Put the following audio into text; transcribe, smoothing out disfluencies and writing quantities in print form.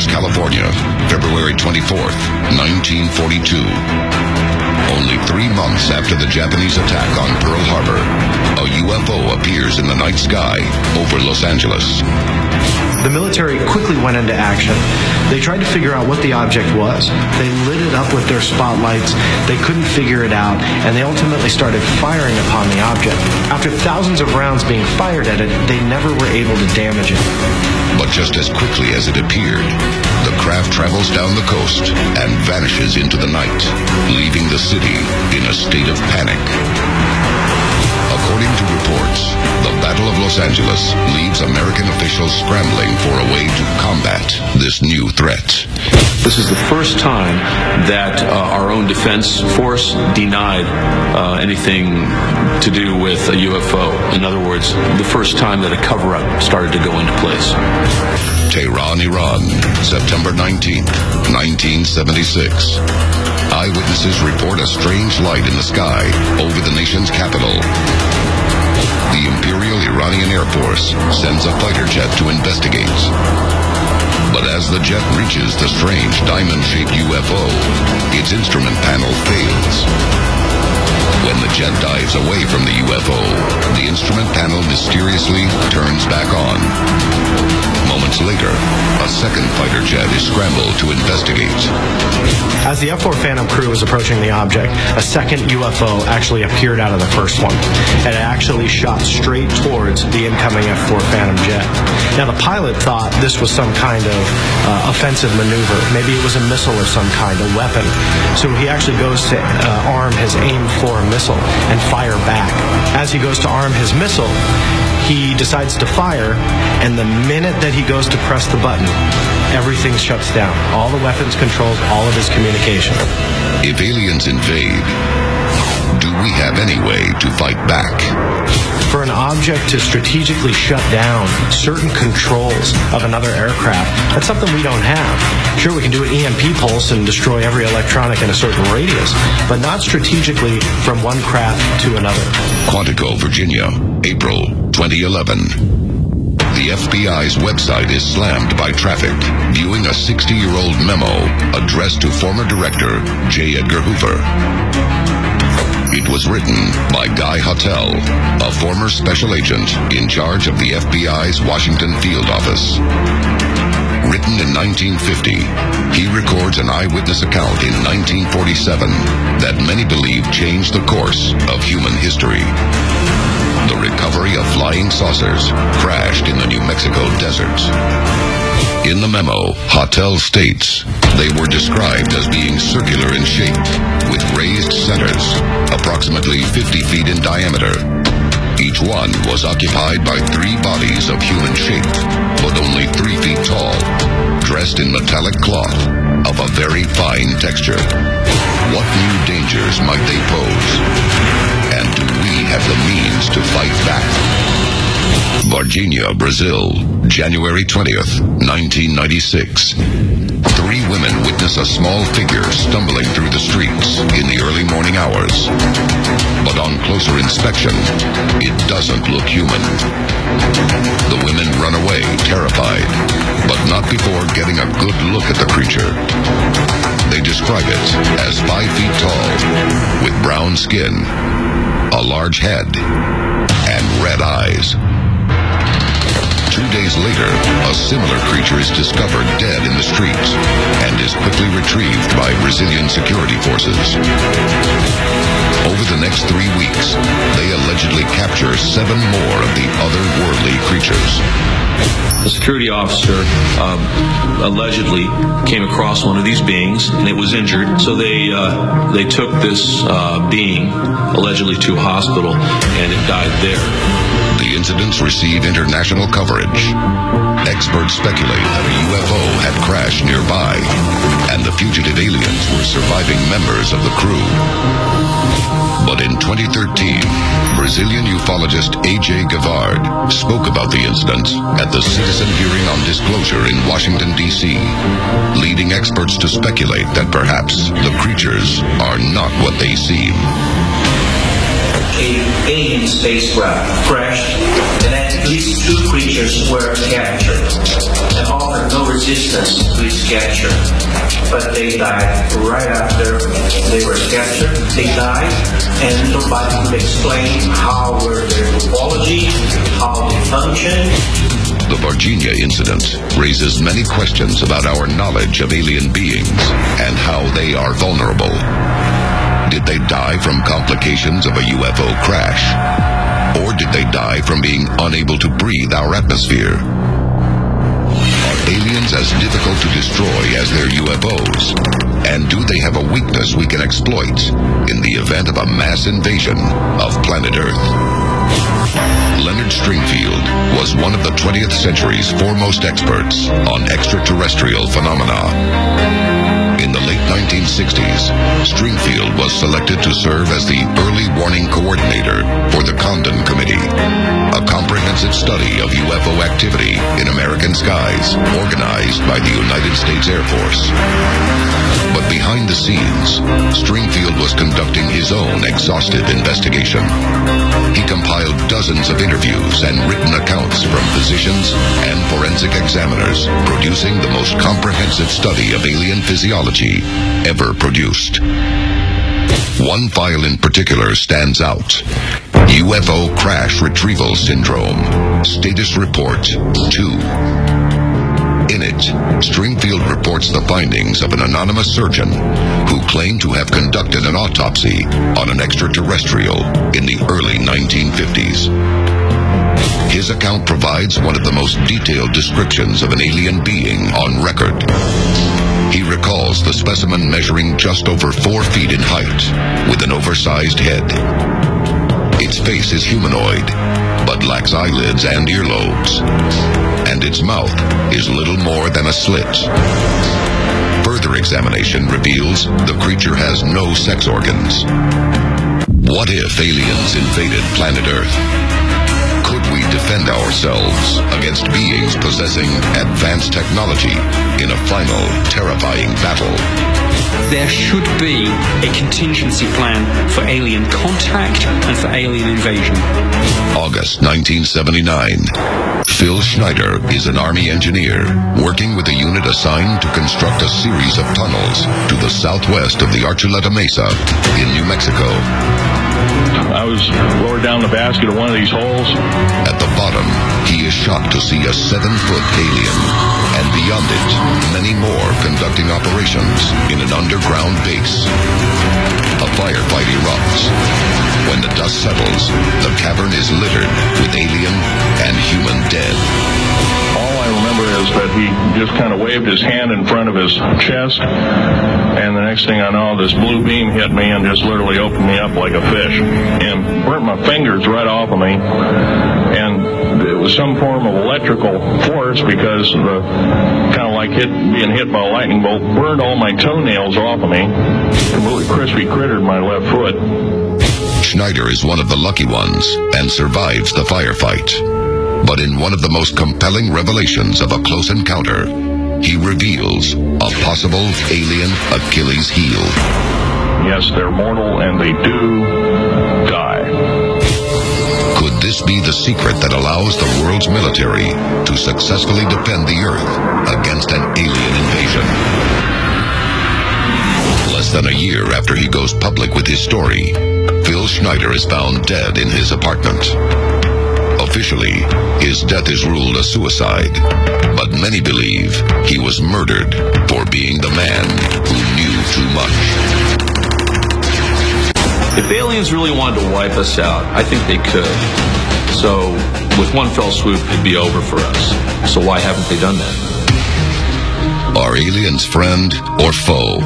California, February 24th, 1942. Only 3 months after the Japanese attack on Pearl Harbor, a UFO appears in the night sky over Los Angeles. The military quickly went into action. They tried to figure out what the object was. They lit it up with their spotlights. They couldn't figure it out, and they ultimately started firing upon the object. After thousands of rounds being fired at it, they never were able to damage it. But just as quickly as it appeared, the craft travels down the coast and vanishes into the night, leaving the city in a state of panic. According to reports, the Battle of Los Angeles leaves American officials scrambling for a way to combat this new threat. This is the first time that our own defense force denied anything to do with a UFO. In other words, the first time that a cover-up started to go into place. Tehran, Iran, September 19th, 1976. Eyewitnesses report a strange light in the sky over the nation's capital. The Imperial Iranian Air Force sends a fighter jet to investigate. But as the jet reaches the strange diamond-shaped UFO, its instrument panel fails. When the jet dives away from the UFO, the instrument panel mysteriously turns back on. Moments later, a second fighter jet is scrambled to investigate. As the F-4 Phantom crew was approaching the object, a second UFO actually appeared out of the first one, and it actually shot straight towards the incoming F-4 Phantom jet. Now, the pilot thought this was some kind of offensive maneuver. Maybe it was a missile of some kind, a weapon. So he actually goes to arm his AIM-4 missile and fire back. As he goes to arm his missile, he decides to fire, and the minute that he goes to press the button, everything shuts down. All the weapons controls, all of his communication. If aliens invade, do we have any way to fight back? For an object to strategically shut down certain controls of another aircraft, that's something we don't have. Sure, we can do an EMP pulse and destroy every electronic in a certain radius, but not strategically from one craft to another. Quantico, Virginia, April 2011. The FBI's website is slammed by traffic, viewing a 60-year-old memo addressed to former director J. Edgar Hoover. It was written by Guy Hotel, a former special agent in charge of the FBI's Washington field office. Written in 1950, he records an eyewitness account in 1947 that many believe changed the course of human history. The recovery of flying saucers crashed in the New Mexico desert. In the memo, Hotel states they were described as being circular in shape, with raised centers, approximately 50 feet in diameter. Each one was occupied by 3 bodies of human shape, but only 3 feet tall, dressed in metallic cloth of a very fine texture. What new dangers might they pose? And do we have the means to fight back? Varginha, Brazil, January 20th, 1996. 3 women witness a small figure stumbling through the streets in the early morning hours. But on closer inspection, it doesn't look human. The women run away, terrified, but not before getting a good look at the creature. They describe it as 5 feet tall, with brown skin, a large head, and red eyes. 2 days later, a similar creature is discovered dead in the street and is quickly retrieved by Brazilian security forces. Over the next 3 weeks, they allegedly capture 7 more of the otherworldly creatures. The security officer allegedly came across one of these beings, and it was injured. So they took this being allegedly to a hospital, and it died there. The incidents receive international coverage. Experts speculate that a UFO had crashed nearby, and the fugitive aliens were surviving members of the crew. But in 2013, Brazilian ufologist A.J. Gavard spoke about the incident at the Citizen Hearing on Disclosure in Washington, D.C., leading experts to speculate that perhaps the creatures are not what they seem. a alien spacecraft crashed, and at least 2 creatures were captured and offered no resistance to its capture. But they died right after they were captured. They died, and nobody could explain how were their topology, how they functioned. The Virginia incident raises many questions about our knowledge of alien beings and how they are vulnerable. Did they die from complications of a UFO crash? Or did they die from being unable to breathe our atmosphere? Are aliens as difficult to destroy as their UFOs? And do they have a weakness we can exploit in the event of a mass invasion of planet Earth? Leonard Stringfield was one of the 20th century's foremost experts on extraterrestrial phenomena. In the late 1960s, Stringfield was selected to serve as the Early Warning Coordinator for the Condon Committee, a comprehensive study of UFO activity in American skies organized by the United States Air Force. But behind the scenes, Stringfield was conducting his own exhaustive investigation. He compiled dozens of interviews and written accounts from physicians and forensic examiners, producing the most comprehensive study of alien physiology ever produced. One file in particular stands out: UFO Crash Retrieval Syndrome, Status Report 2. In it, Stringfield reports the findings of an anonymous surgeon who claimed to have conducted an autopsy on an extraterrestrial in the early 1950s. His account provides one of the most detailed descriptions of an alien being on record. He recalls the specimen measuring just over 4 feet in height, with an oversized head. Its face is humanoid, but lacks eyelids and earlobes, and its mouth is little more than a slit. Further examination reveals the creature has no sex organs. What if aliens invaded planet Earth? Could we defend ourselves against beings possessing advanced technology in a final, terrifying battle? There should be a contingency plan for alien contact and for alien invasion. August 1979. Phil Schneider is an Army engineer working with a unit assigned to construct a series of tunnels to the southwest of the Archuleta Mesa in New Mexico. I was lowered down the basket of one of these holes. At the bottom, he is shocked to see a 7-foot alien, and beyond it, many more conducting operations in an underground base. A firefight erupts. When the dust settles, the cavern is littered with alien and human dead. All I remember is that he just kind of waved his hand in front of his chest, and the next thing I know, this blue beam hit me and just literally opened me up like a fish and burnt my fingers right off of me. And it was some form of electrical force, because the kind of like being hit by a lightning bolt burned all my toenails off of me. Completely crispy crittered my left foot. Schneider is one of the lucky ones and survives the firefight. But in one of the most compelling revelations of a close encounter, he reveals a possible alien Achilles heel. Yes, they're mortal and they do die. Could this be the secret that allows the world's military to successfully defend the Earth against an alien invasion? Less than a year after he goes public with his story, Phil Schneider is found dead in his apartment. Officially, his death is ruled a suicide, but many believe he was murdered for being the man who knew too much. If aliens really wanted to wipe us out, I think they could. So, with one fell swoop, it'd be over for us. So why haven't they done that? Are aliens friend or foe?